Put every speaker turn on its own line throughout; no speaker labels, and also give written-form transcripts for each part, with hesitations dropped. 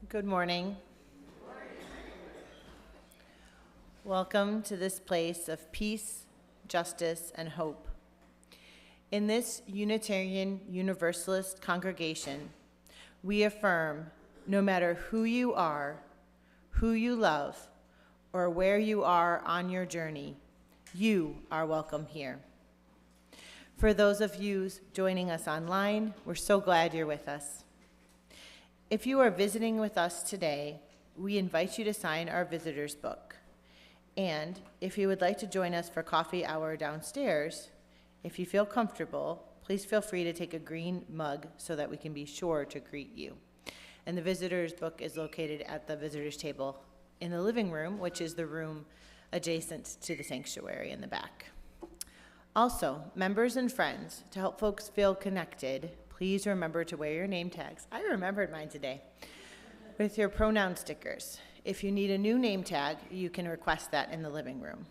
Good morning. Welcome to this place of peace, justice, and hope. In this Unitarian Universalist congregation, we affirm no matter who you are, who you love, or where you are on your journey, you are welcome here. For those of you joining us online, we're so glad you're with us. If you are visiting with us today, we invite you to sign our visitor's book. And if you would like to join us for coffee hour downstairs, if you feel comfortable, please feel free to take a green mug so that we can be sure to greet you. And the visitor's book is located at the visitor's table in the living room, which is the room adjacent to the sanctuary in the back. Also, members and friends, to help folks feel connected, please remember to wear your name tags. I remembered mine today. With your pronoun stickers. If you need a new name tag, you can request that in the living room.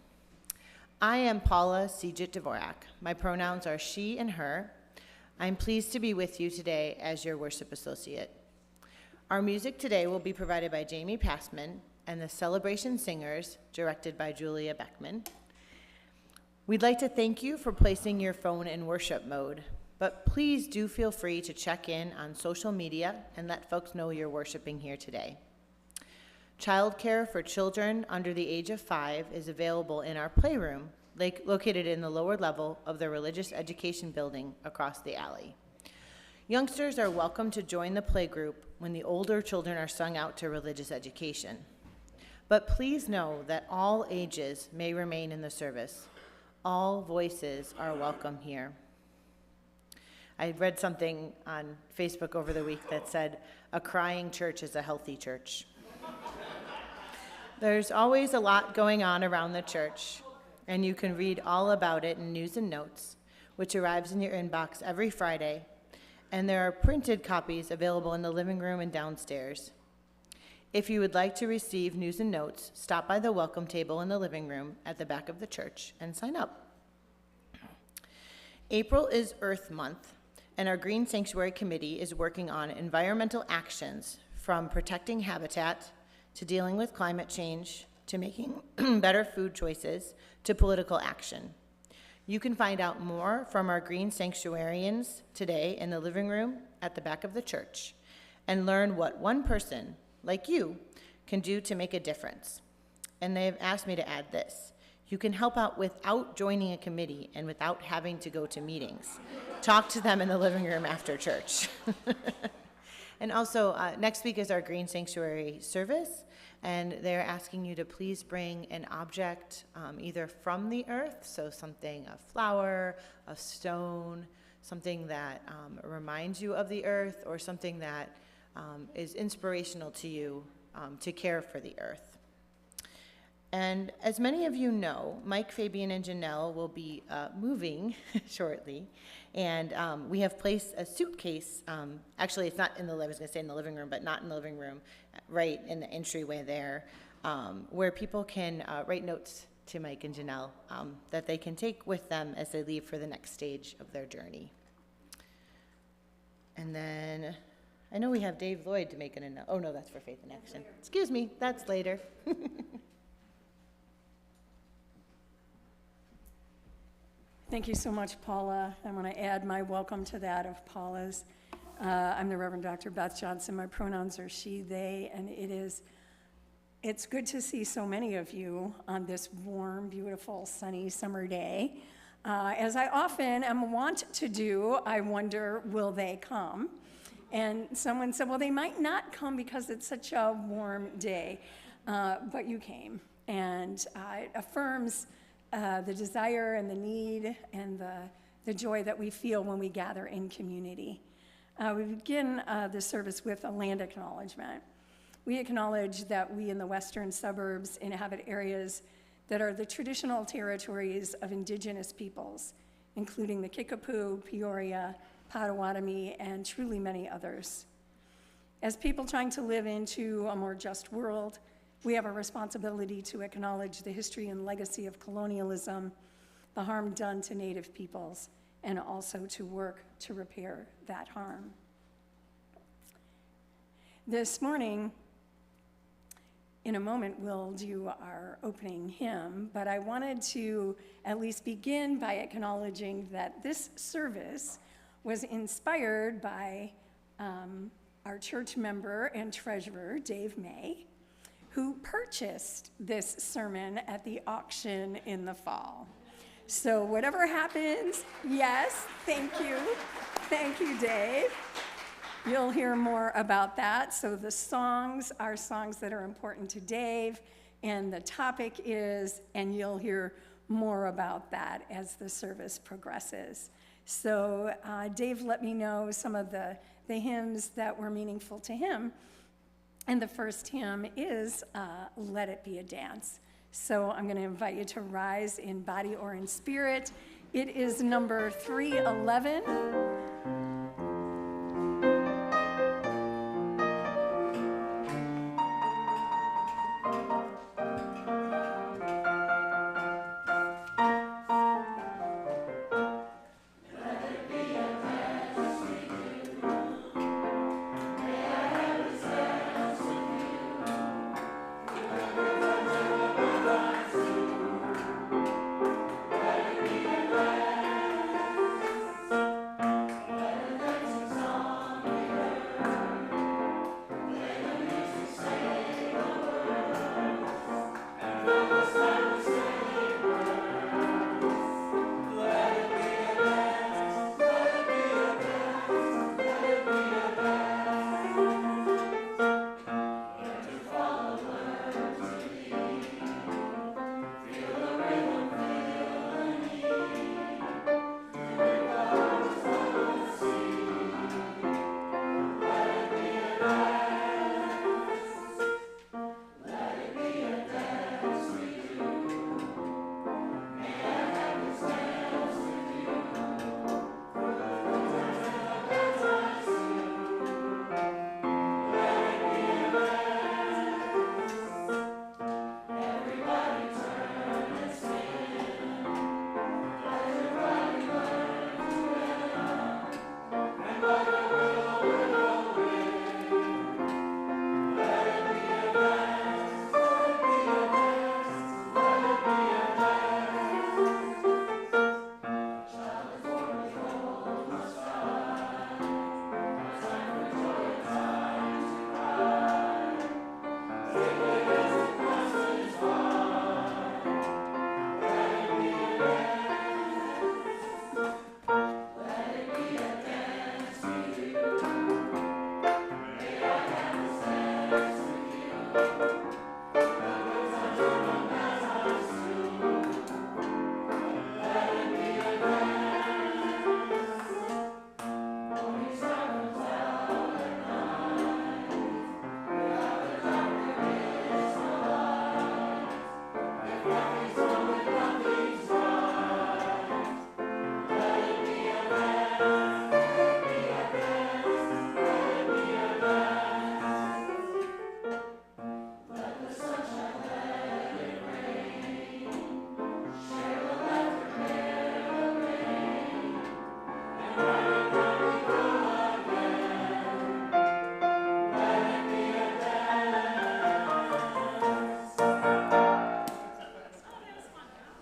I am Paula Sijit Dvorak. My pronouns are she and her. I'm pleased to be with you today as your worship associate. Our music today will be provided by Jamie Passman and the Celebration Singers, directed by Julia Beckman. We'd like to thank you for placing your phone in worship mode, but please do feel free to check in on social media and let folks know you're worshiping here today. Childcare for children under the age of 5 is available in our playroom, located in the lower level of the religious education building across the alley. Youngsters are welcome to join the playgroup when the older children are sung out to religious education. But please know that all ages may remain in the service. All voices are welcome here. I read something on Facebook over the week that said, "A crying church is a healthy church." There's always a lot going on around the church, and you can read all about it in News and Notes, which arrives in your inbox every Friday, and there are printed copies available in the living room and downstairs. If you would like to receive News and Notes, stop by the welcome table in the living room at the back of the church and sign up. April is Earth Month, and our Green Sanctuary Committee is working on environmental actions from protecting habitat to dealing with climate change to making better food choices to political action. You can find out more from our Green Sanctuarians today in the living room at the back of the church and learn what one person, like you, can do to make a difference. And they've asked me to add this. You can help out without joining a committee and without having to go to meetings. Talk to them in the living room after church. And also, next week is our Green Sanctuary service, and they're asking you to please bring an object either from the earth, so something, a flower, a stone, something that reminds you of the earth, or something that is inspirational to you to care for the earth. And as many of you know, Mike, Fabian, and Janelle will be moving shortly, and we have placed a suitcase, actually it's not in the, I was gonna say in the living room, but not in the living room, right in the entryway there, where people can write notes to Mike and Janelle that they can take with them as they leave for the next stage of their journey. And then, I know we have Dave Lloyd to make an announcement. Oh no, that's for Faith in Action. Excuse me, that's later.
Thank you so much, Paula. I want to add my welcome to that of Paula's. I'm the Reverend Dr. Beth Johnson. My pronouns are she, they, and it's good to see so many of you on this warm, beautiful, sunny summer day. As I often am wont to do, I wonder, will they come? And someone said, well, they might not come because it's such a warm day, but you came. And it affirms the desire and the need and the joy that we feel when we gather in community. We begin the service with a land acknowledgement. We acknowledge that we in the western suburbs inhabit areas that are the traditional territories of indigenous peoples, including the Kickapoo, Peoria, Potawatomi, and truly many others. As people trying to live into a more just world, we have a responsibility to acknowledge the history and legacy of colonialism, the harm done to Native peoples, and also to work to repair that harm. This morning, In a moment, we'll do our opening hymn, but I wanted to at least begin by acknowledging that this service was inspired by our church member and treasurer, Dave May, who purchased this sermon at the auction in the fall. So whatever happens, yes, thank you. Thank you, Dave. You'll hear more about that. So the songs are songs that are important to Dave, and the topic is, and you'll hear more about that as the service progresses. So Dave let me know some of the hymns that were meaningful to him. And the first hymn is Let It Be a Dance. So I'm going to invite you to rise in body or in spirit. It is number 311.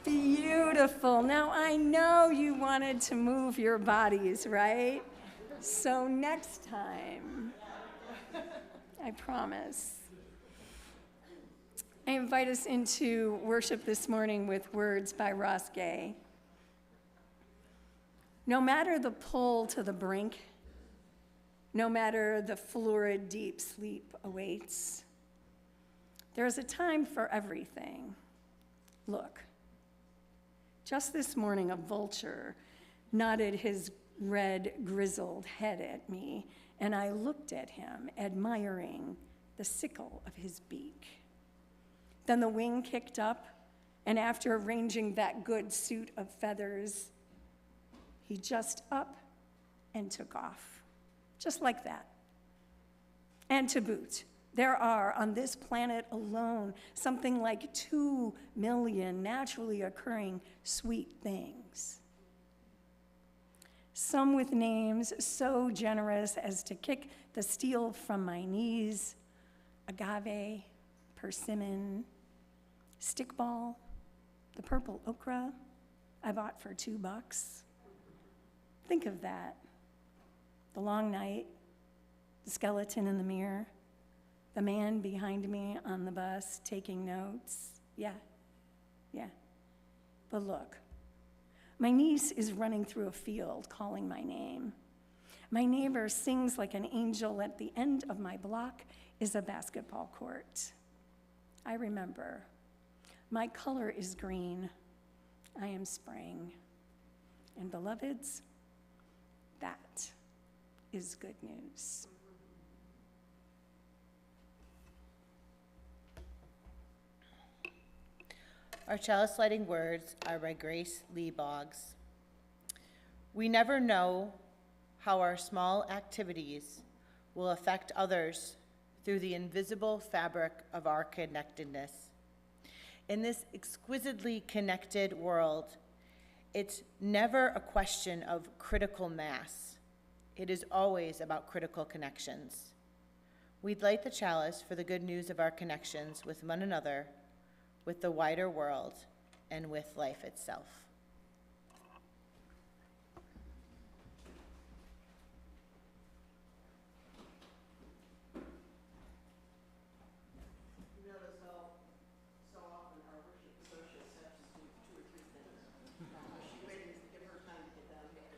Beautiful. Now, I know you wanted to move your bodies, right? So next time, I promise. I invite us into worship this morning with words by Ross Gay. No matter the pull to the brink, no matter the florid deep sleep awaits, there is a time for everything. Look, just this morning a vulture nodded his red, grizzled head at me, and I looked at him, admiring the sickle of his beak. Then the wing kicked up, and after arranging that good suit of feathers, he just up and took off, just like that. And to boot, there are on this planet alone something like 2 million naturally occurring sweet things. Some with names so generous as to kick the steel from my knees: agave, persimmon, stickball, the purple okra I bought for $2. Think of that. The long night, the skeleton in the mirror, the man behind me on the bus taking notes. Yeah. But look, my niece is running through a field calling my name. My neighbor sings like an angel. At the end of my block is a basketball court. I remember. My color is green. I am spring. And beloveds, that is good news.
Our chalice lighting words are by Grace Lee Boggs. We never know how our small activities will affect others through the invisible fabric of our connectedness. In this exquisitely connected world, it's never a question of critical mass. It is always about critical connections. We'd light the chalice for the good news of our connections with one another, with the wider world, and with life itself.
You notice how so often our worship associates have to do 2 or 3 things. She's waiting to give her time to get down here.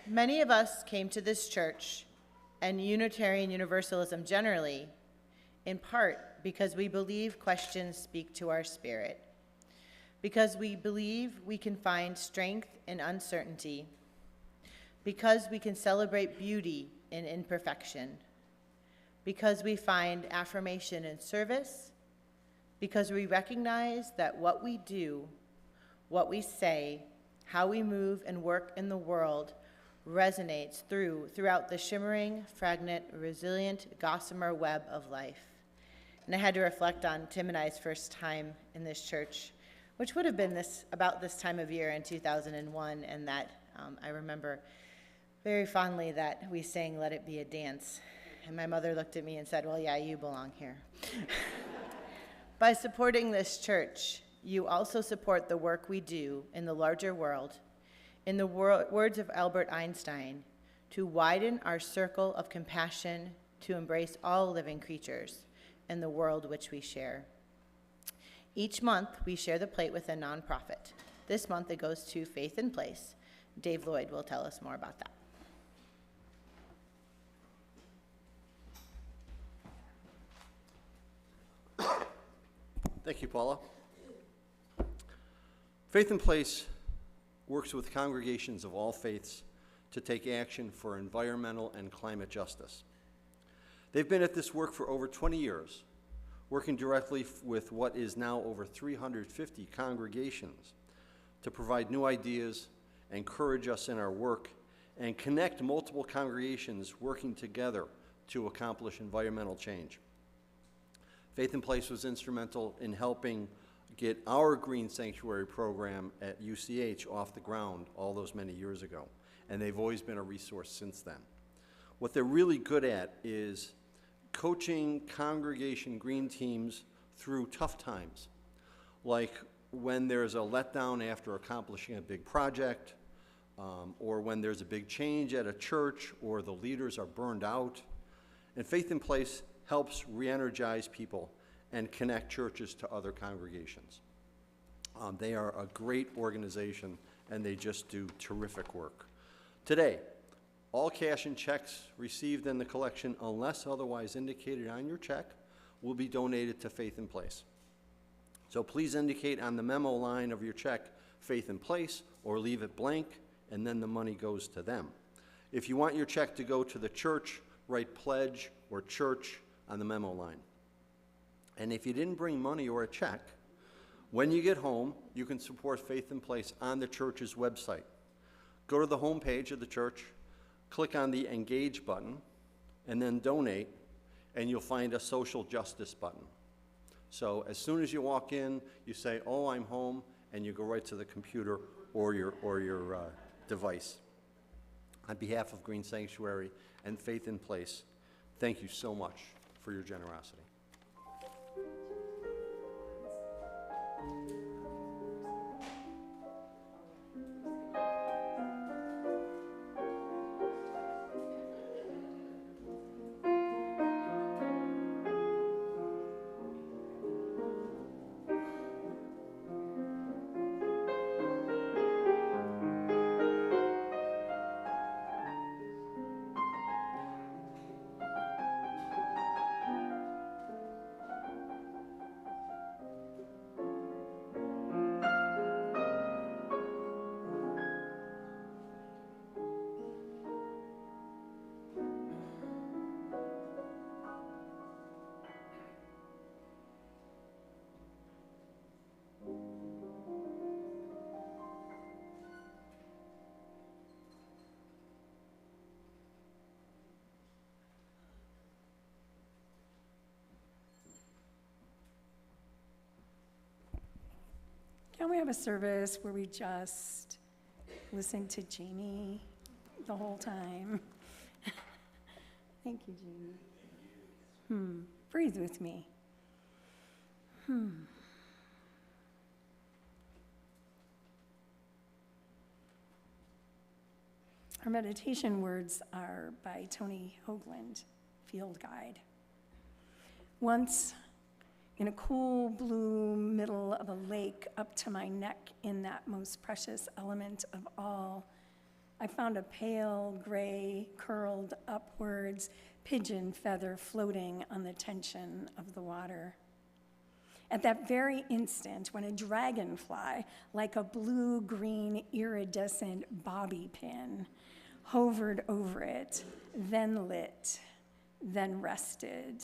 Many of us came to this church and Unitarian Universalism generally, in part because we believe questions speak to our spirit, because we believe we can find strength in uncertainty, because we can celebrate beauty in imperfection, because we find affirmation in service, because we recognize that what we do, what we say, how we move and work in the world resonates throughout the shimmering, fragment, resilient, gossamer web of life. And I had to reflect on Tim and I's first time in this church, which would have been about this time of year in 2001, and that I remember very fondly that we sang "Let It Be a Dance." And my mother looked at me and said, "Well, yeah, you belong here." By supporting this church, you also support the work we do in the larger world, in the words of Albert Einstein, to widen our circle of compassion to embrace all living creatures in the world which we share. Each month, we share the plate with a nonprofit. This month, it goes to Faith in Place. Dave Lloyd will tell us more about that.
Thank you, Paula. Faith in Place works with congregations of all faiths to take action for environmental and climate justice. They've been at this work for over 20 years, working directly with what is now over 350 congregations to provide new ideas, encourage us in our work, and connect multiple congregations working together to accomplish environmental change. Faith in Place was instrumental in helping get our Green Sanctuary program at UCH off the ground all those many years ago, and they've always been a resource since then. What they're really good at is coaching congregation green teams through tough times, like when there's a letdown after accomplishing a big project, or when there's a big change at a church, or the leaders are burned out. And Faith in Place helps re-energize people and connect churches to other congregations. They are a great organization, and they just do terrific work. Today, all cash and checks received in the collection, unless otherwise indicated on your check, will be donated to Faith in Place. So please indicate on the memo line of your check, Faith in Place, or leave it blank, and then the money goes to them. If you want your check to go to the church, write pledge or church on the memo line. And if you didn't bring money or a check, when you get home, you can support Faith in Place on the church's website. Go to the home page of the church, click on the Engage button, and then donate, and you'll find a social justice button. So as soon as you walk in, you say, "Oh, I'm home," and you go right to the computer or your device. On behalf of Green Sanctuary and Faith in Place, thank you so much for your generosity.
Can we have a service where we just listen to Jamie the whole time? Thank you, Jamie. Breathe with me. Our meditation words are by Tony Hoagland, Field Guide. Once, in a cool blue middle of a lake up to my neck in that most precious element of all, I found a pale gray, curled upwards pigeon feather floating on the tension of the water. At that very instant, when a dragonfly, like a blue-green iridescent bobby pin, hovered over it, then lit, then rested.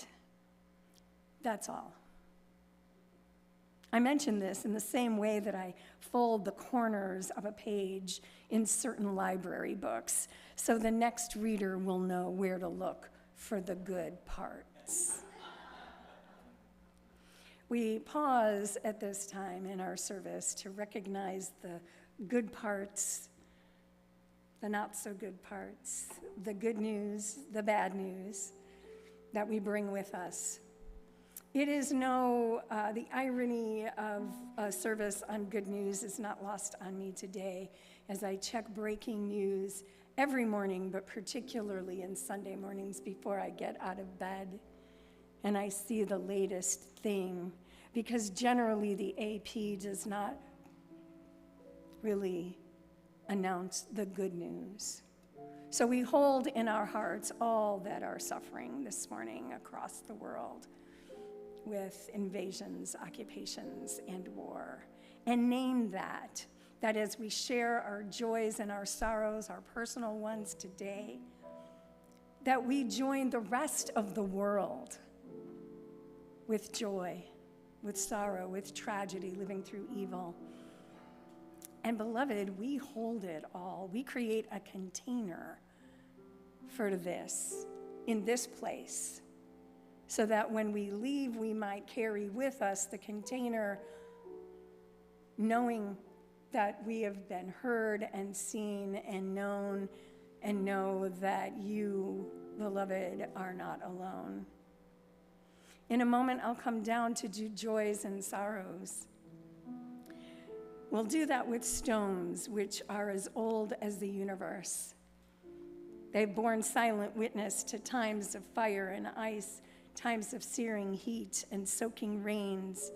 That's all. I mention this in the same way that I fold the corners of a page in certain library books, so the next reader will know where to look for the good parts. We pause at this time in our service to recognize the good parts, the not so good parts, the good news, the bad news that we bring with us. It is the irony of a service on good news is not lost on me today as I check breaking news every morning, but particularly in Sunday mornings before I get out of bed. And I see the latest thing, because generally the AP does not really announce the good news. So we hold in our hearts all that are suffering this morning across the world with invasions, occupations, and war, and name that as we share our joys and our sorrows, our personal ones today, that we join the rest of the world with joy, with sorrow, with tragedy, living through evil. And beloved, we hold it all. We create a container for this, in this place, so that when we leave, we might carry with us the container, knowing that we have been heard and seen and known, and know that you, beloved, are not alone. In a moment, I'll come down to do joys and sorrows. We'll do that with stones, which are as old as the universe. They've borne silent witness to times of fire and ice, times of searing heat and soaking rains.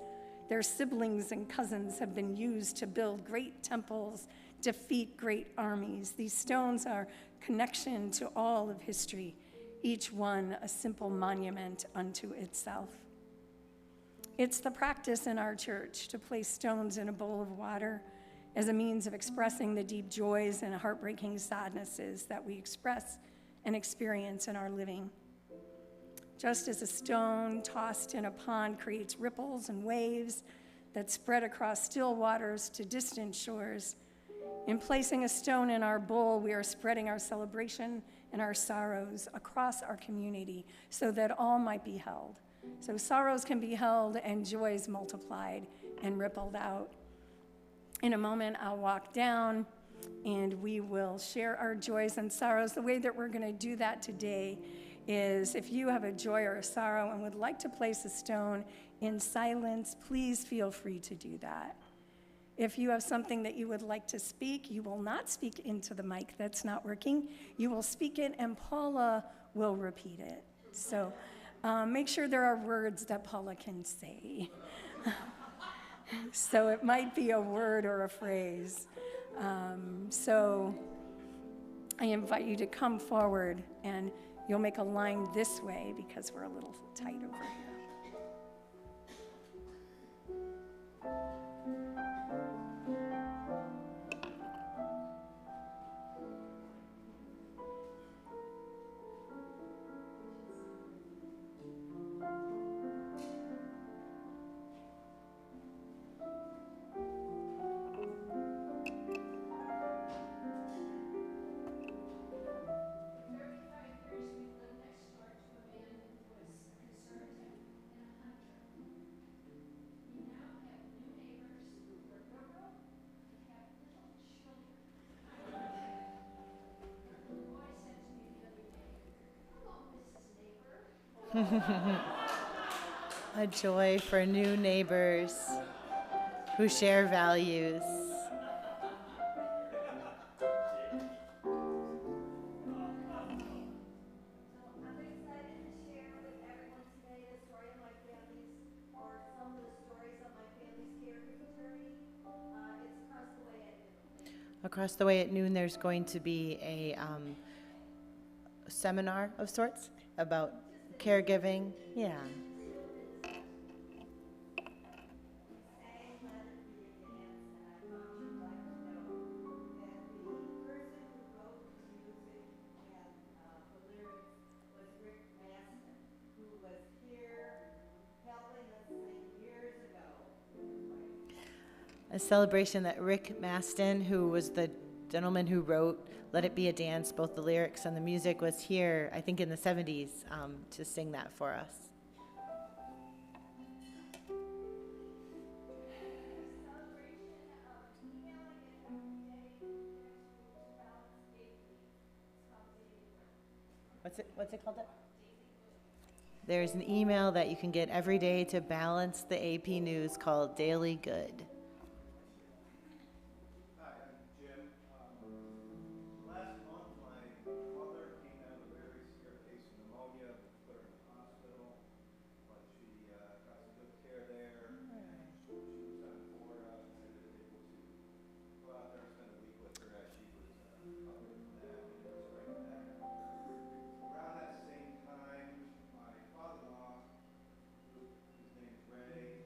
Their siblings and cousins have been used to build great temples, defeat great armies. These stones are connection to all of history, each one a simple monument unto itself. It's the practice in our church to place stones in a bowl of water as a means of expressing the deep joys and heartbreaking sadnesses that we express and experience in our living. Just as a stone tossed in a pond creates ripples and waves that spread across still waters to distant shores, in placing a stone in our bowl, we are spreading our celebration and our sorrows across our community so that all might be held. So sorrows can be held and joys multiplied and rippled out. In a moment, I'll walk down and we will share our joys and sorrows. The way that we're going to do that today is if you have a joy or a sorrow and would like to place a stone in silence, please feel free to do that. If you have something that you would like to speak, you will not speak into the mic. That's not working. You will speak it, and Paula will repeat it. So make sure there are words that Paula can say. So it might be a word or a phrase. So I invite you to come forward, and you'll make a line this way because we're a little tight over here.
A joy for new neighbors who share values.
I'm excited to share with everyone today the story of my family's orphan
Across the way at noon, there's going to be a seminar of sorts about caregiving. Yeah. A celebration that Rick Maston, who was the gentleman who wrote Let It Be a Dance, both the lyrics and the music, was here, I think in the 70s, to sing that for us. What's it called? There's an email that you can get every day to balance the AP news called Daily Good.
Hi, I'm Jim. Last month, my mother came down with a very severe case of pneumonia. We put her in the hospital, but she got some good care there. And she was down in Florida. I was able to go out there and spend a week with her as she was recovering from that and was right back. Around that same time, my father-in-law, his name's Ray,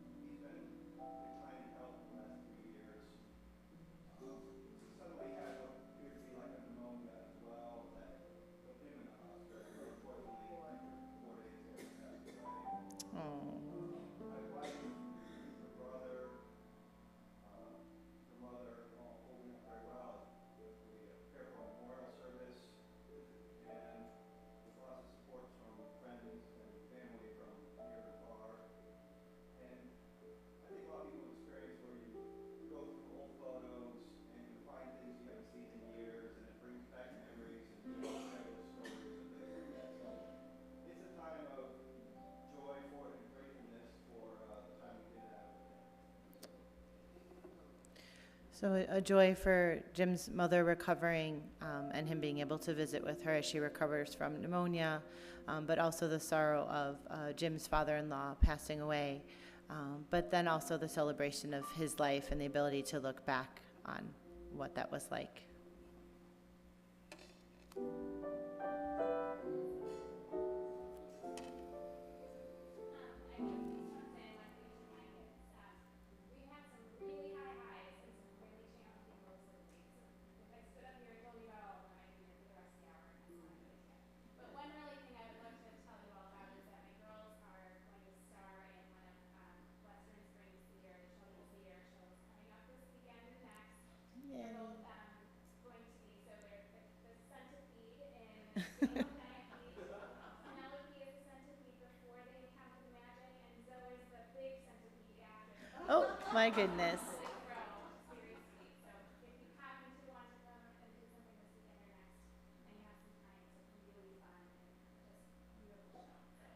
he's been declining health the last 3 years. Suddenly had what appeared to be like a pneumonia as well that put him in the hospital. Unfortunately, after 4 days, he passed away. My wife, her brother, her mother, all holding up very well. We prepared for a memorial service, and with lots of support from friends and family from near and far. And I think a lot of people experience where you go through old photos and you find things you haven't seen in years, and it brings back memories and fabulous stories and things like that. So it's a time of joy for and gratefulness for the time we did have with him.
So a joy for Jim's mother recovering and him being able to visit with her as she recovers from pneumonia, but also the sorrow of Jim's father-in-law passing away, but then also the celebration of his life and the ability to look back on what that was like.
We've had some really high highs and some really challenging lows lately. So if I stood up here and told you about all of them, I'd be here for the rest of the hour, and that's not a good idea. But one really thing I would love to tell you all about is that my girls are going to star in one of Western Springs Theater, the children's theater shows coming up this weekend and next. They're both going to be, so they're the centipede in Hinsdale and Giant Peach. Penelope is the centipede before they encounter the magic, and Zoe's the big centipede after.
Oh, my goodness.
Really grow, which is very sweet. So if you pop into one of them and do something this weekend or next, and you have some time, it's a really fun and just beautiful show.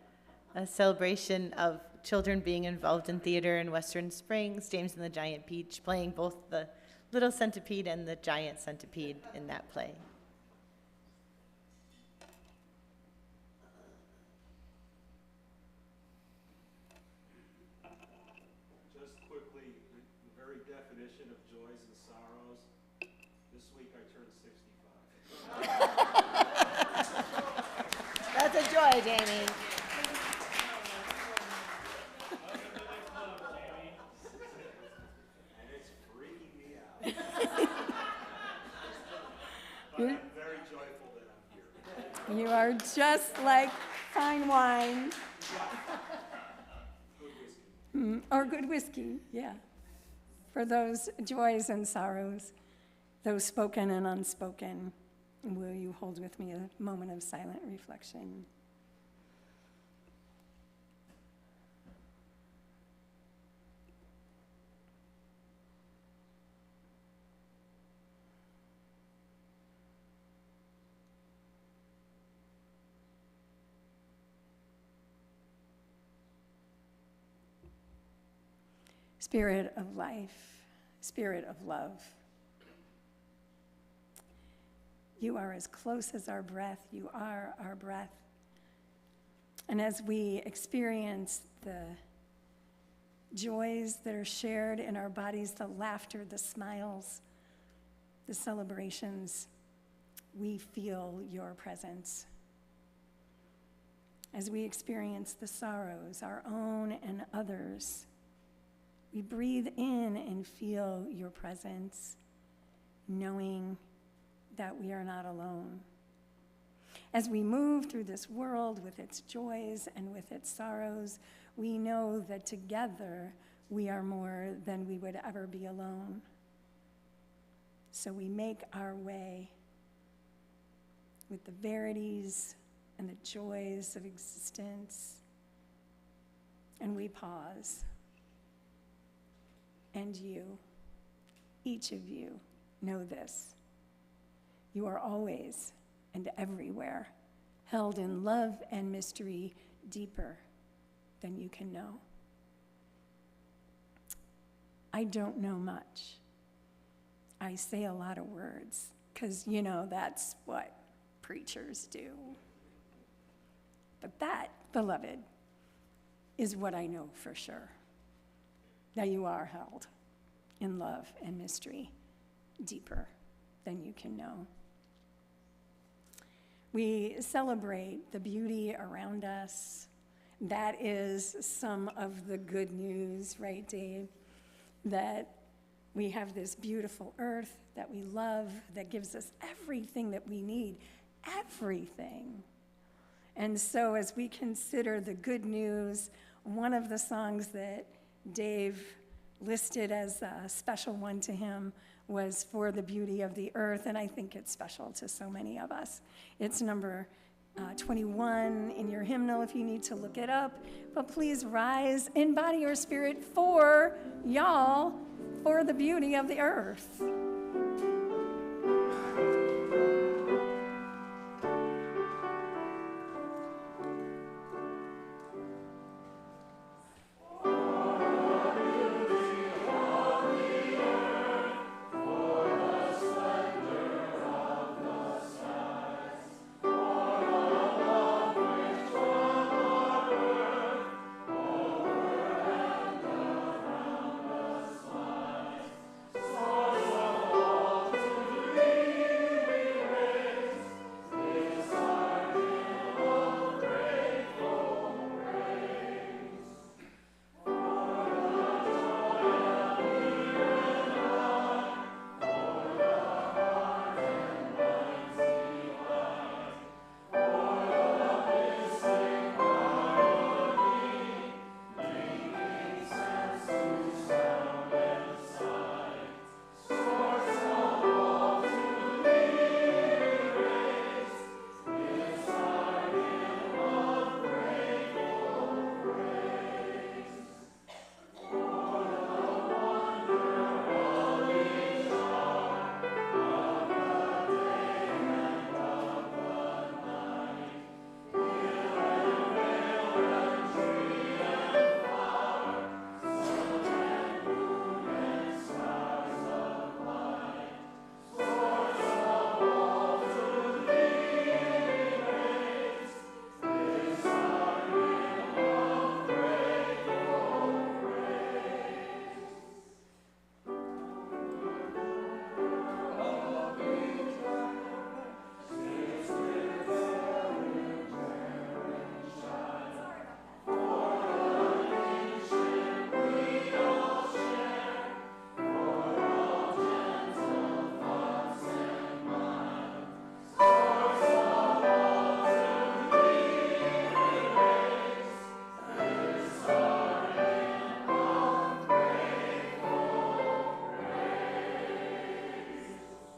A celebration of children being involved in theater in Western Springs, James and the Giant Peach playing both the little centipede and the giant centipede in that play.
Just quickly, the very definition of joys and sorrows. This week I turned 65.
That's a joy, Jamie.
And it's freaking me out. But I'm very joyful that I'm here.
You are just like fine wine.
Good whiskey.
Or good whiskey, yeah. For those joys and sorrows, those spoken and unspoken, will you hold with me a moment of silent reflection? Spirit of life, Spirit of love. You are as close as our breath. You are our breath. And as we experience the joys that are shared in our bodies, the laughter, the smiles, the celebrations, we feel your presence. As we experience the sorrows, our own and others, we breathe in and feel your presence, knowing that we are not alone. As we move through this world with its joys and with its sorrows, we know that together we are more than we would ever be alone. So we make our way with the verities and the joys of existence, and we pause. And you, each of you, know this. You are always and everywhere held in love and mystery deeper than you can know. I don't know much. I say a lot of words because, that's what preachers do. But that, beloved, is what I know for sure, that you are held in love and mystery deeper than you can know. We celebrate the beauty around us. That is some of the good news, right, Dave? That we have this beautiful earth that we love, that gives us everything that we need, everything. And so as we consider the good news, one of the songs that Dave listed as a special one to him was For the Beauty of the Earth, and I think it's special to so many of us. It's number 21 in your hymnal if you need to look it up, but please rise in body or spirit for y'all, for the beauty of the earth.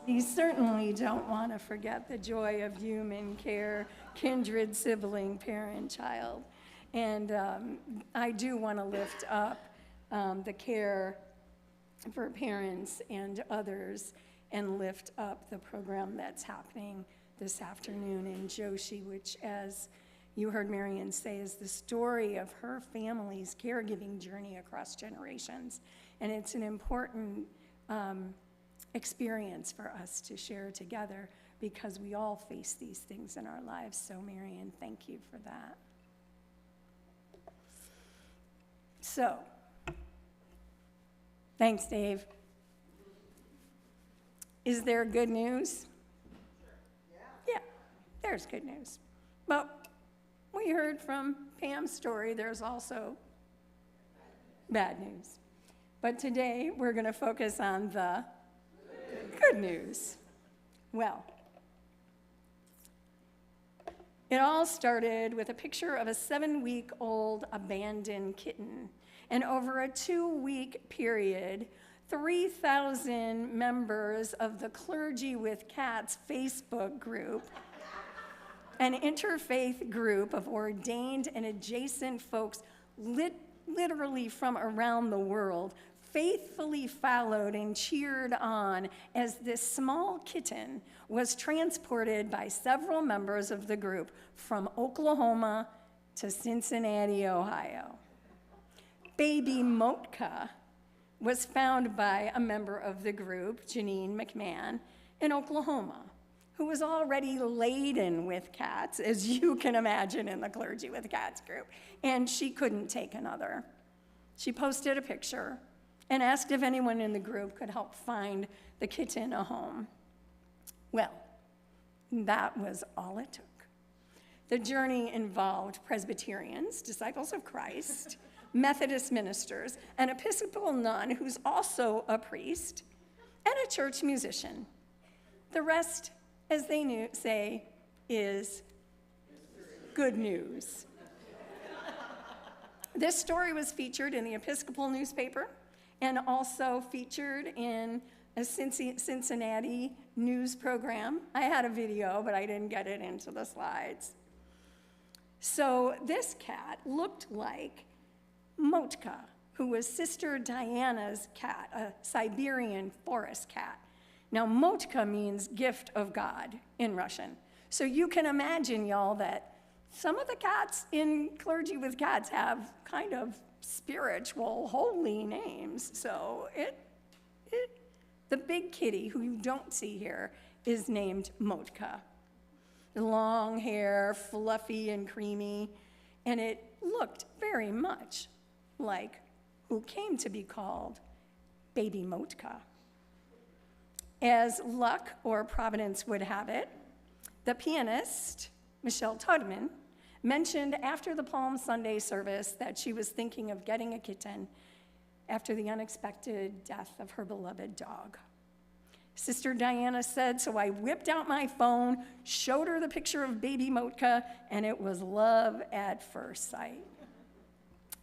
We certainly don't want to forget the joy of human care, kindred, sibling, parent, child. And I do want to lift up the care for parents and others and lift up the program that's happening this afternoon in Joshi, which, as you heard Marian say, is the story of her family's caregiving journey across generations. And it's an important experience for us to share together because we all face these things in our lives. So, Marian, thank you for that. So, thanks, Dave. Is there good news? Yeah, there's good news. But we heard from Pam's story, there's also bad news. But today, we're going to focus on the good news. Well, it all started with a picture of a 7-week-old abandoned kitten. And over a 2-week period, 3,000 members of the Clergy with Cats Facebook group, an interfaith group of ordained and adjacent folks literally from around the world, faithfully followed and cheered on as this small kitten was transported by several members of the group from Oklahoma to Cincinnati, Ohio. Baby Motka was found by a member of the group, Janine McMahon, in Oklahoma, who was already laden with cats, as you can imagine in the Clergy with Cats group, and she couldn't take another. She posted a picture and asked if anyone in the group could help find the kitten a home. Well, that was all it took. The journey involved Presbyterians, Disciples of Christ, Methodist ministers, an Episcopal nun who's also a priest, and a church musician. The rest, as they say, is good news. This story was featured in the Episcopal newspaper and also featured in a Cincinnati news program. I had a video, but I didn't get it into the slides. So this cat looked like Motka, who was Sister Diana's cat, a Siberian forest cat. Now, Motka means gift of God in Russian. So you can imagine, y'all, that some of the cats in Clergy with Cats have kind of spiritual, holy names. So the big kitty, who you don't see here, is named Motka. Long hair, fluffy and creamy, and it looked very much like who came to be called Baby Motka. As luck or providence would have it, the pianist, Michelle Tudman, mentioned after the Palm Sunday service that she was thinking of getting a kitten after the unexpected death of her beloved dog. Sister Diana said, so I whipped out my phone, showed her the picture of Baby Motka, and it was love at first sight.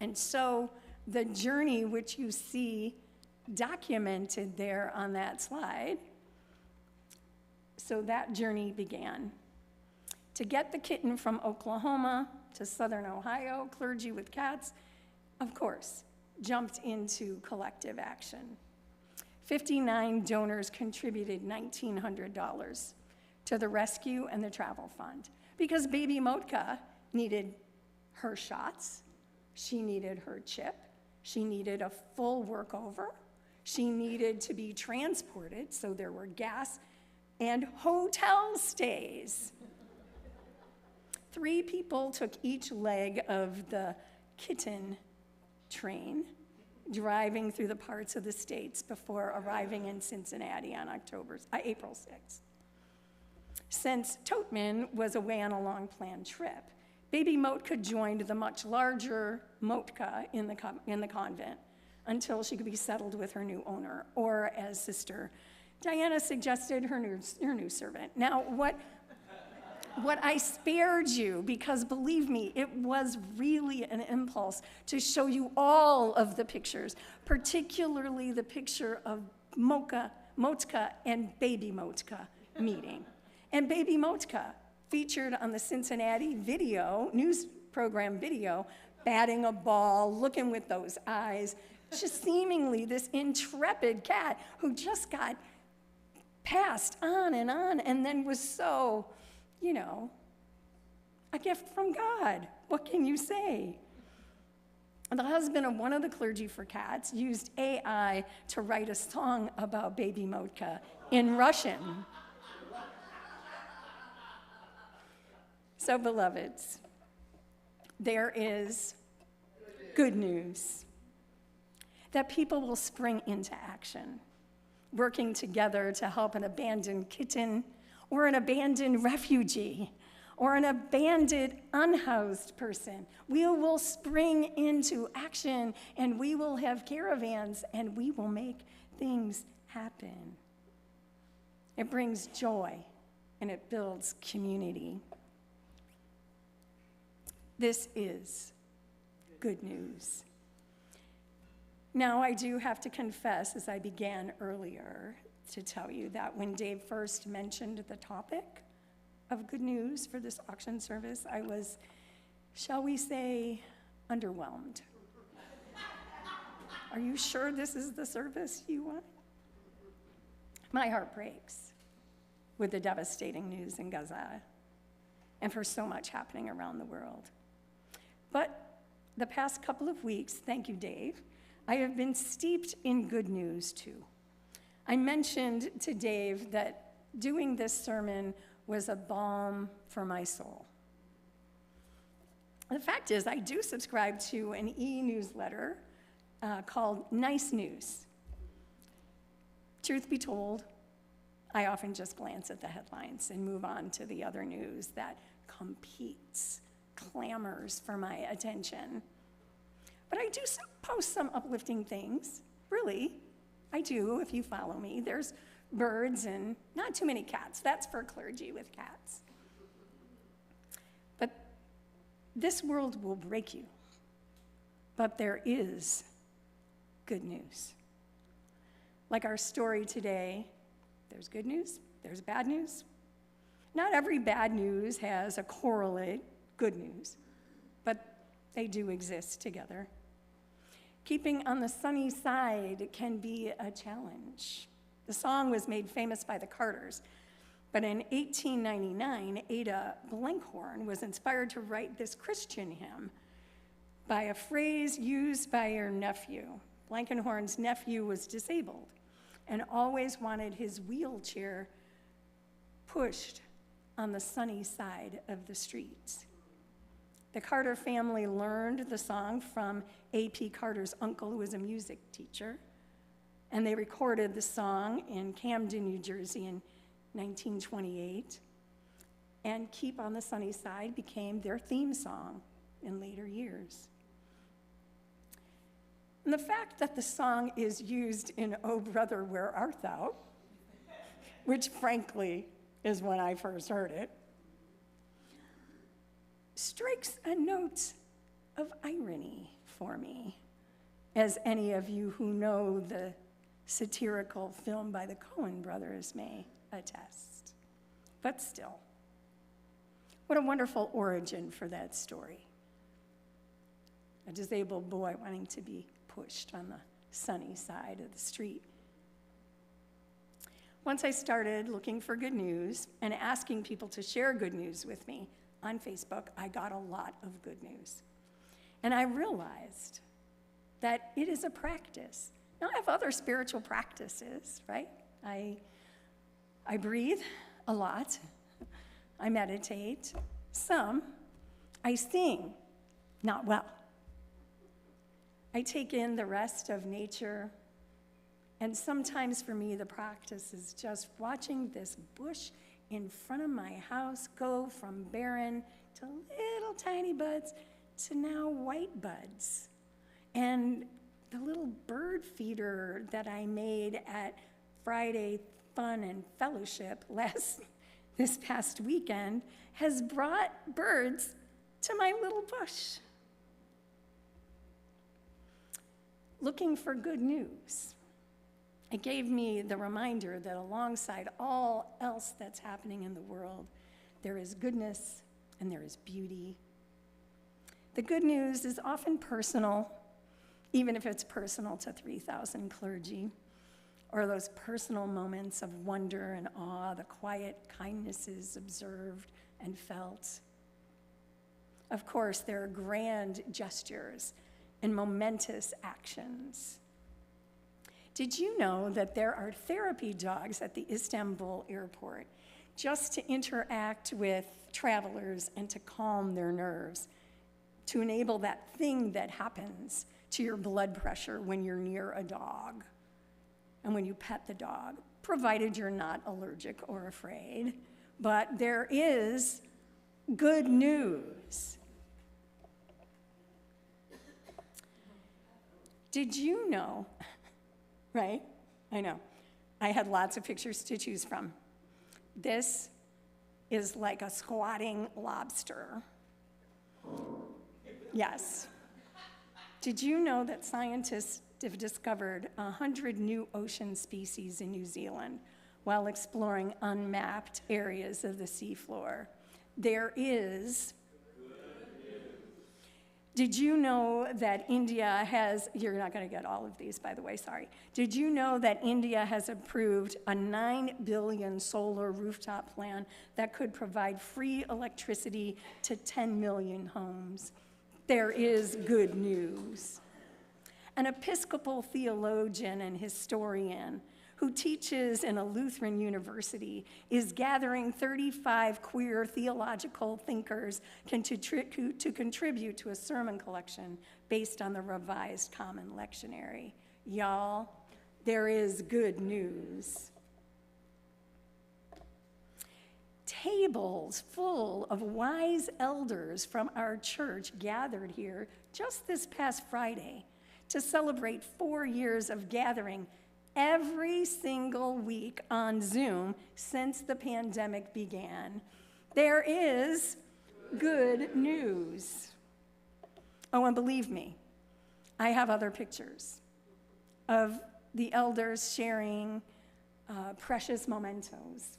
And so the journey which you see documented there on that slide, so that journey began. To get the kitten from Oklahoma to Southern Ohio, Clergy with Cats, of course, jumped into collective action. 59 donors contributed $1,900 to the rescue and the travel fund because Baby Motka needed her shots, she needed her chip, she needed a full workover, she needed to be transported, so there were gas and hotel stays. 3 people took each leg of the kitten train, driving through the parts of the states before arriving in Cincinnati on April 6th. Since Toteman was away on a long-planned trip, Baby Motka joined the much larger Motka in the convent until she could be settled with her new owner, or as Sister Diana suggested, her new servant. Now, what I spared you, because believe me, it was really an impulse to show you all of the pictures, particularly the picture of Motka and Baby Motka meeting. And Baby Motka featured on the Cincinnati news program video, batting a ball, looking with those eyes, just seemingly this intrepid cat who just got passed on, and then was so, a gift from God. What can you say? The husband of one of the Clergy for Cats used AI to write a song about Baby Motka in Russian. So, beloveds, there is good news that people will spring into action. working together to help an abandoned kitten or an abandoned refugee or an abandoned unhoused person. We will spring into action, and we will have caravans, and we will make things happen. It brings joy, and it builds community. This is good news. Now, I do have to confess, as I began earlier, to tell you that when Dave first mentioned the topic of good news for this auction service, I was, shall we say, underwhelmed. Are you sure this is the service you want? My heart breaks with the devastating news in Gaza and for so much happening around the world. But the past couple of weeks, thank you, Dave, I have been steeped in good news too. I mentioned to Dave that doing this sermon was a balm for my soul. The fact is, I do subscribe to an e-newsletter called Nice News. Truth be told, I often just glance at the headlines and move on to the other news that competes, clamors for my attention. But I do post some uplifting things, really. I do, if you follow me. There's birds and not too many cats. That's for clergy with cats. But this world will break you. But there is good news. Like our story today, there's good news, there's bad news. Not every bad news has a correlate good news, but they do exist together. Keeping on the sunny side can be a challenge. The song was made famous by the Carters, but in 1899, Ada Blenkhorn was inspired to write this Christian hymn by a phrase used by her nephew. Blenkhorn's nephew was disabled and always wanted his wheelchair pushed on the sunny side of the streets. The Carter family learned the song from A.P. Carter's uncle, who was a music teacher, and they recorded the song in Camden, New Jersey in 1928, and Keep on the Sunny Side became their theme song in later years. And the fact that the song is used in Oh Brother, Where Art Thou, which frankly is when I first heard it, strikes a note of irony for me, as any of you who know the satirical film by the Coen brothers may attest. But still, what a wonderful origin for that story. A disabled boy wanting to be pushed on the sunny side of the street. Once I started looking for good news and asking people to share good news with me on Facebook, I got a lot of good news. And I realized that it is a practice. Now, I have other spiritual practices, right? I breathe a lot. I meditate. Some. I sing, not well. I take in the rest of nature. And sometimes for me, the practice is just watching this bush in front of my house go from barren to little tiny buds to now white buds. And the little bird feeder that I made at Friday Fun and Fellowship this past weekend has brought birds to my little bush. Looking for good news. It gave me the reminder that alongside all else that's happening in the world, there is goodness and there is beauty. The good news is often personal, even if it's personal to 3,000 clergy, or those personal moments of wonder and awe, the quiet kindnesses observed and felt. Of course, there are grand gestures and momentous actions. Did you know that there are therapy dogs at the Istanbul airport just to interact with travelers and to calm their nerves, to enable that thing that happens to your blood pressure when you're near a dog? and when you pet the dog, provided you're not allergic or afraid. But there is good news. Did you know, right? I know. I had lots of pictures to choose from. This is like a squatting lobster. Yes. Did you know that scientists have discovered 100 new ocean species in New Zealand while exploring unmapped areas of the seafloor? There is. Did you know that India has, you're not going to get all of these, by the way, sorry. Did you know that India has approved a 9 billion solar rooftop plan that could provide free electricity to 10 million homes? There is good news. An Episcopal theologian and historian who teaches in a Lutheran university is gathering 35 queer theological thinkers to contribute to a sermon collection based on the Revised Common Lectionary. Y'all, there is good news. Tables full of wise elders from our church gathered here just this past Friday to celebrate 4 years of gathering every single week on Zoom since the pandemic began. There is good news. Oh, and believe me, I have other pictures of the elders sharing precious mementos,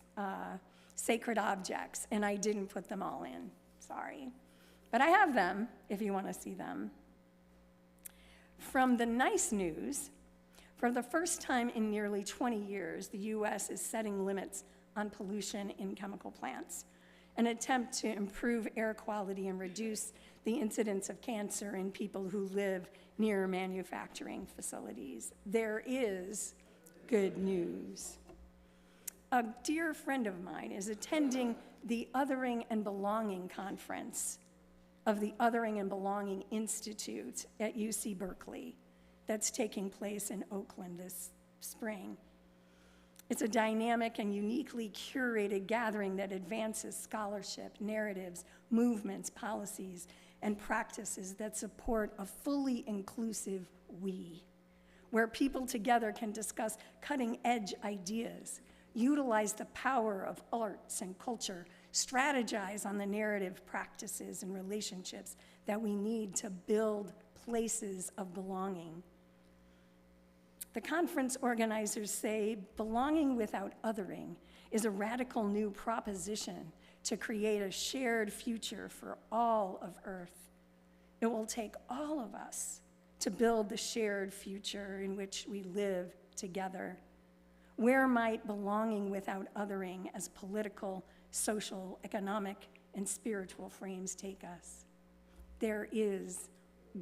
sacred objects, and I didn't put them all in, sorry. But I have them if you want to see them. From the nice news, for the first time in nearly 20 years, the U.S. is setting limits on pollution in chemical plants, an attempt to improve air quality and reduce the incidence of cancer in people who live near manufacturing facilities. There is good news. A dear friend of mine is attending the Othering and Belonging Conference of the Othering and Belonging Institute at UC Berkeley that's taking place in Oakland this spring. It's a dynamic and uniquely curated gathering that advances scholarship, narratives, movements, policies, and practices that support a fully inclusive we, where people together can discuss cutting-edge ideas, utilize the power of arts and culture, strategize on the narrative practices and relationships that we need to build places of belonging. The conference organizers say belonging without othering is a radical new proposition to create a shared future for all of Earth. It will take all of us to build the shared future in which we live together. Where might belonging without othering as political, social, economic, and spiritual frames take us? There is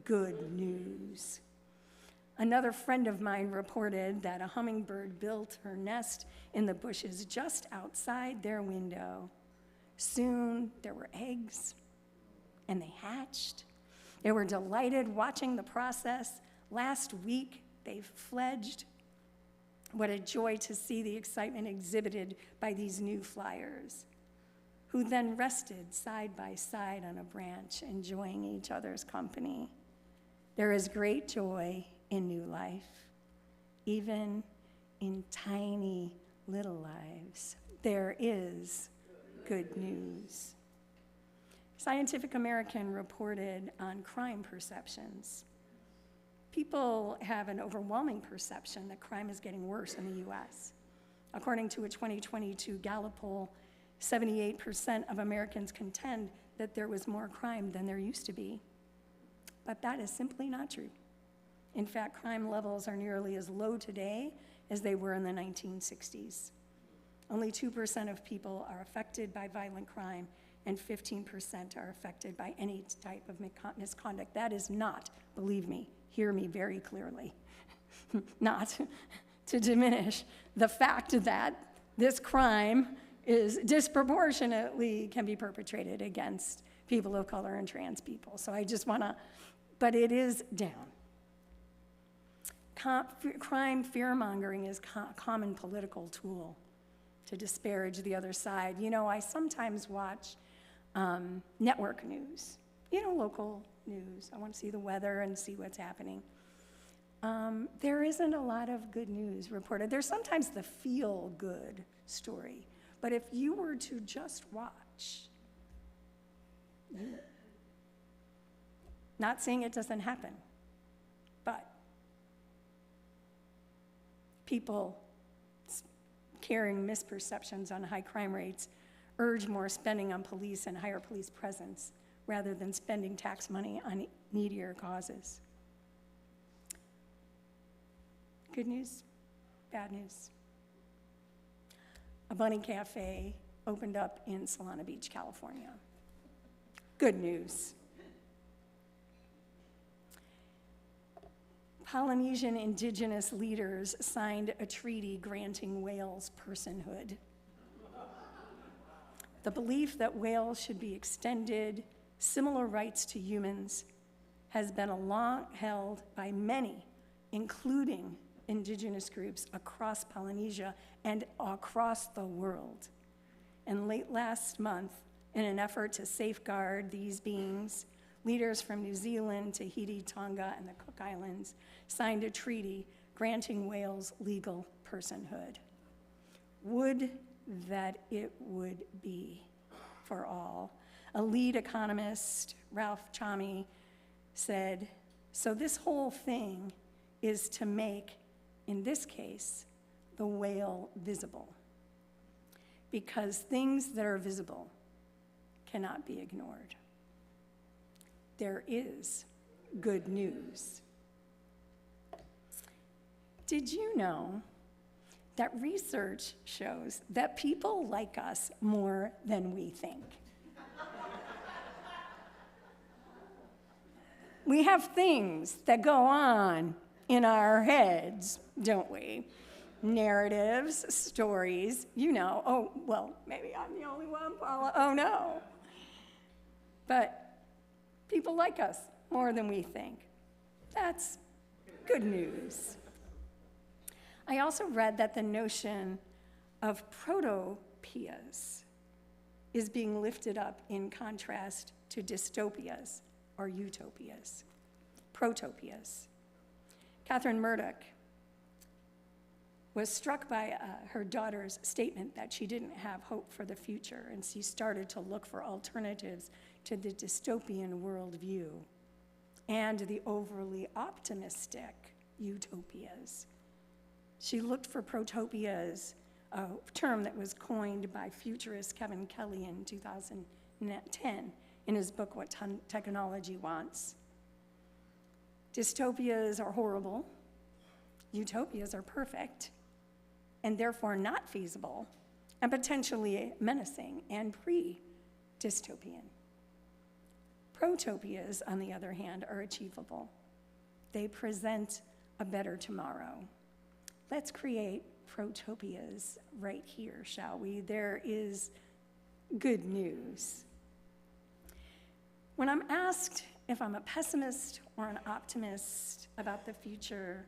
good news. Another friend of mine reported that a hummingbird built her nest in the bushes just outside their window. Soon there were eggs, and they hatched. They were delighted watching the process. Last week, they fledged. What a joy to see the excitement exhibited by these new flyers, who then rested side by side on a branch, enjoying each other's company. There is great joy in new life, even in tiny little lives. There is good news. Scientific American reported on crime perceptions. People have an overwhelming perception that crime is getting worse in the U.S. According to a 2022 Gallup poll, 78% of Americans contend that there was more crime than there used to be. But that is simply not true. In fact, crime levels are nearly as low today as they were in the 1960s. Only 2% of people are affected by violent crime, and 15% are affected by any type of misconduct. That is not, believe me, hear me very clearly, not to diminish the fact that this crime is disproportionately can be perpetrated against people of color and trans people. So I just want to, but it is down. crime fear-mongering is a common political tool to disparage the other side. You know, I sometimes watch network news, local news. I want to see the weather and see what's happening. There isn't a lot of good news reported. There's sometimes the feel-good story. But if you were to just watch, not saying it doesn't happen, but people carrying misperceptions on high crime rates urge more spending on police and higher police presence rather than spending tax money on needier causes. Good news, bad news. A bunny cafe opened up in Solana Beach, California. Good news. Polynesian indigenous leaders signed a treaty granting whales personhood. The belief that whales should be extended similar rights to humans has been long held by many, including indigenous groups across Polynesia and across the world. And late last month, in an effort to safeguard these beings, leaders from New Zealand, Tahiti, Tonga, and the Cook Islands signed a treaty granting whales legal personhood. Would that it would be for all. A lead economist, Ralph Chami, said, so this whole thing is to make, in this case, the whale visible. Because things that are visible cannot be ignored. There is good news. Did you know that research shows that people like us more than we think? We have things that go on in our heads, don't we? Narratives, stories, oh, well, maybe I'm the only one, Paula, oh no. But people like us more than we think. That's good news. I also read that the notion of protopias is being lifted up in contrast to dystopias or utopias, protopias. Catherine Murdoch was struck by her daughter's statement that she didn't have hope for the future, and she started to look for alternatives to the dystopian worldview and the overly optimistic utopias. She looked for protopias, a term that was coined by futurist Kevin Kelly in 2010 in his book, What Technology Wants. Dystopias are horrible. Utopias are perfect, and therefore not feasible, and potentially menacing and pre-dystopian. Protopias, on the other hand, are achievable. They present a better tomorrow. Let's create protopias right here, shall we? There is good news. When I'm asked if I'm a pessimist or an optimist about the future,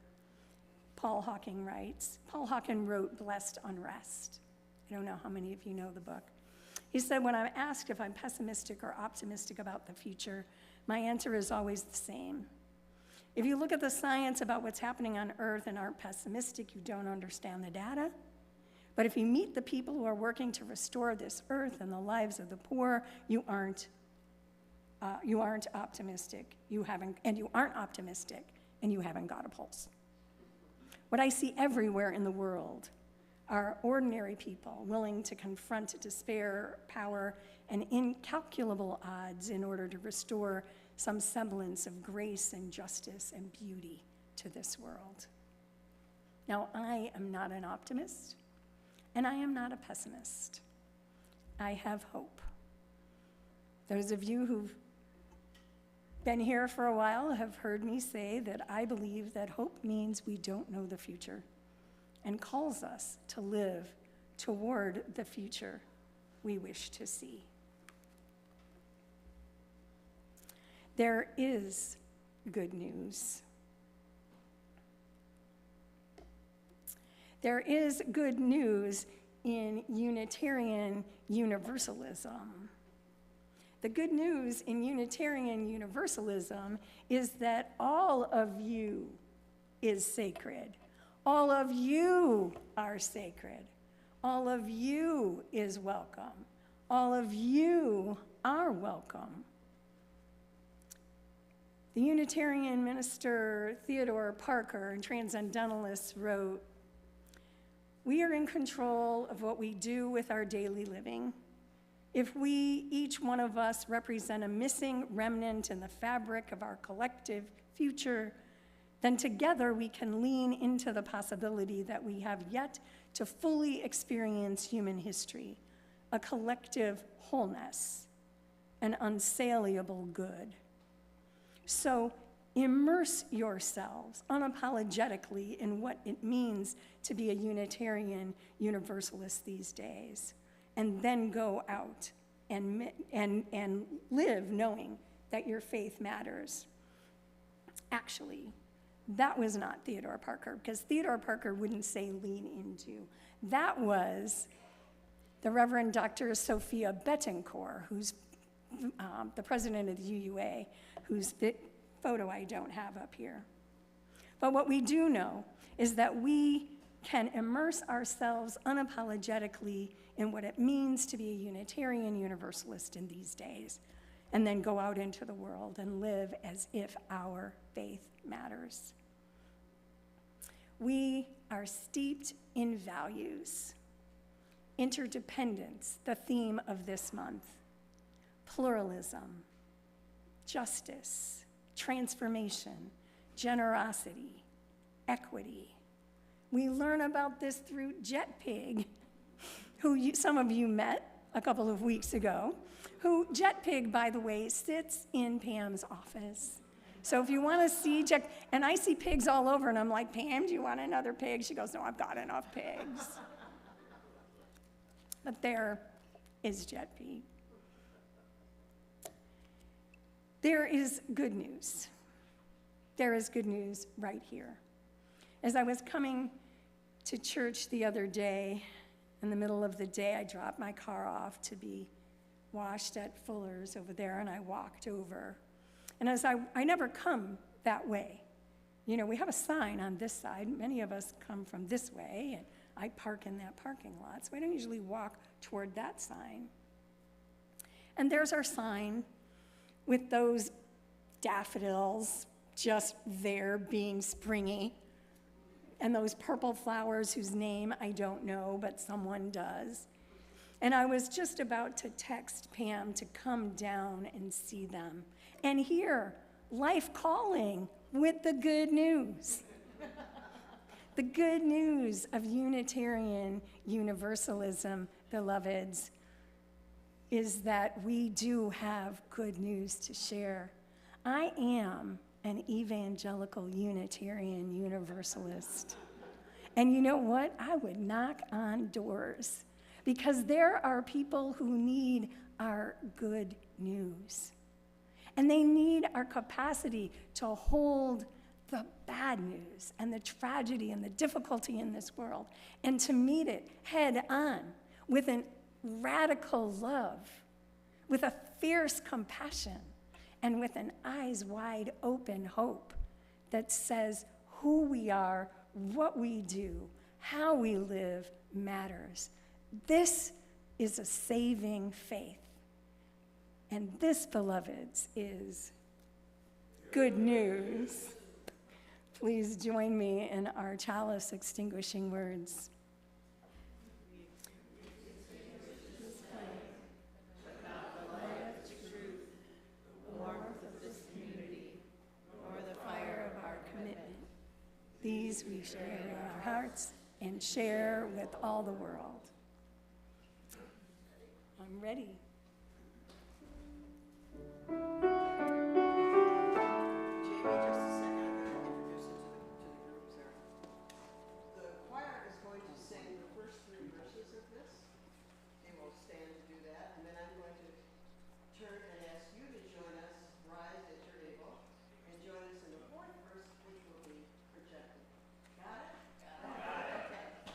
Paul Hawking writes. Paul Hawking wrote Blessed Unrest. I don't know how many of you know the book. He said, when I'm asked if I'm pessimistic or optimistic about the future, my answer is always the same. If you look at the science about what's happening on Earth and aren't pessimistic, you don't understand the data. But if you meet the people who are working to restore this Earth and the lives of the poor, you aren't optimistic. You aren't optimistic, and you haven't got a pulse. What I see everywhere in the world are ordinary people willing to confront despair, power, and incalculable odds in order to restore some semblance of grace and justice and beauty to this world. Now, I am not an optimist, and I am not a pessimist. I have hope. Those of you who've been here for a while have heard me say that I believe that hope means we don't know the future and calls us to live toward the future we wish to see. There is good news. there is good news in Unitarian Universalism. The good news in Unitarian Universalism is that all of you is sacred. All of you are sacred. All of you is welcome. All of you are welcome. The Unitarian minister Theodore Parker, a transcendentalist, wrote, "We are in control of what we do with our daily living. If we, each one of us, represent a missing remnant in the fabric of our collective future, then together we can lean into the possibility that we have yet to fully experience human history, a collective wholeness, an unsaliable good. So immerse yourselves unapologetically in what it means to be a Unitarian Universalist these days, and then go out and live knowing that your faith matters." Actually, that was not Theodore Parker, because Theodore Parker wouldn't say lean into. That was the Reverend Dr. Sophia Bettencourt, who's the president of the UUA, whose photo I don't have up here. But what we do know is that we can immerse ourselves unapologetically in what it means to be a Unitarian Universalist in these days, and then go out into the world and live as if our faith matters. We are steeped in values. Interdependence, the theme of this month. Pluralism, justice, transformation, generosity, equity. We learn about this through JetPig, who some of you met a couple of weeks ago, who JetPig, by the way, sits in Pam's office. So if you want to see Jet, and I see pigs all over, and I'm like, "Pam, do you want another pig?" She goes, "No, I've got enough pigs." But there is JetPig. There is good news. There is good news right here. As I was coming to church the other day, in the middle of the day, I dropped my car off to be washed at Fuller's over there, and I walked over. And as I never come that way. You know, we have a sign on this side. Many of us come from this way, and I park in that parking lot, so I don't usually walk toward that sign. And there's our sign with those daffodils just there being springy, and those purple flowers whose name I don't know, but someone does. And I was just about to text Pam to come down and see them and hear life calling with the good news. The good news of Unitarian Universalism, beloveds, is that we do have good news to share. I am an evangelical Unitarian Universalist. And you know what? I would knock on doors, because there are people who need our good news. And they need our capacity to hold the bad news and the tragedy and the difficulty in this world, and to meet it head on with a radical love, with a fierce compassion, and with an eyes wide open hope that says who we are, what we do, how we live matters. This is a saving faith. And this, beloveds, is good news. Please join me in our chalice extinguishing words. These we share in our hearts and share with all the world. I'm ready.
Jamie, just a second, I'm going to introduce it to the group, Sarah. The choir is going to sing the first 3 verses of this. They will stand to do that, and then I'm going to turn and ask you to join us, rise as you're able, and join us in the 4th verse, which will be projected. Got it? Got it. Okay.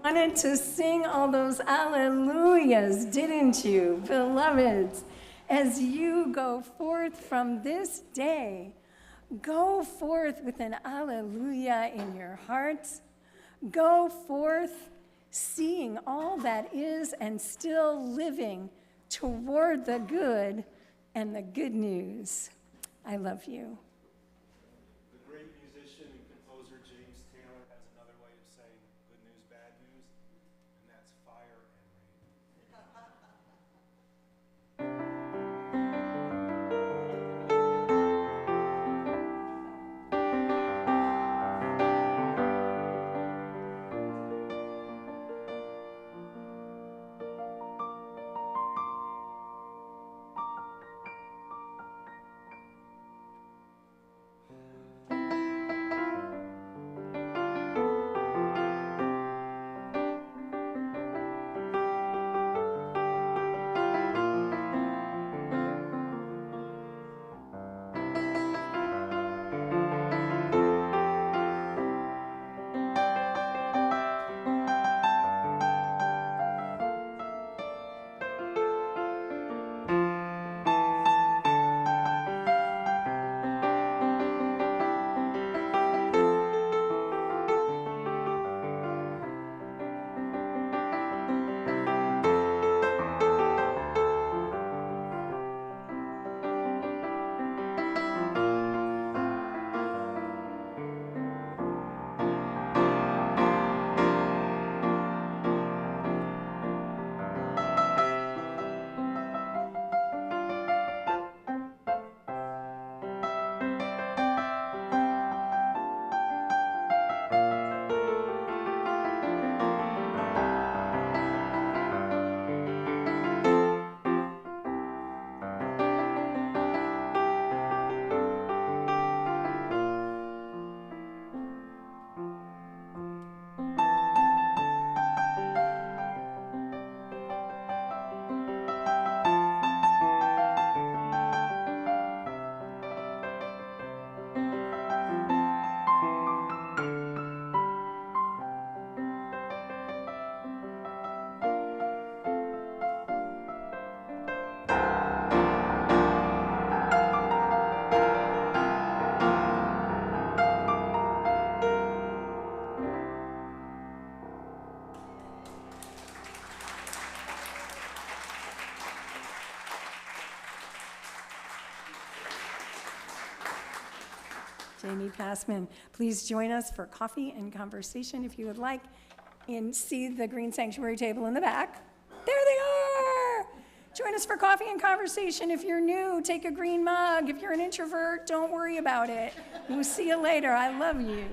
wanted to sing all those alleluias, didn't you, beloveds? As you go forth from this day, go forth with an alleluia in your hearts. Go forth seeing all that is and still living toward the good and the good news. I love you.
The great musician and composer James Taylor has another way of saying good news, bad news, and that's fire and rain.
Jamie Passman, please join us for coffee and conversation if you would like. And see the green sanctuary table in the back. There they are! Join us for coffee and conversation. If you're new, take a green mug. If you're an introvert, don't worry about it. We'll see you later. I love you.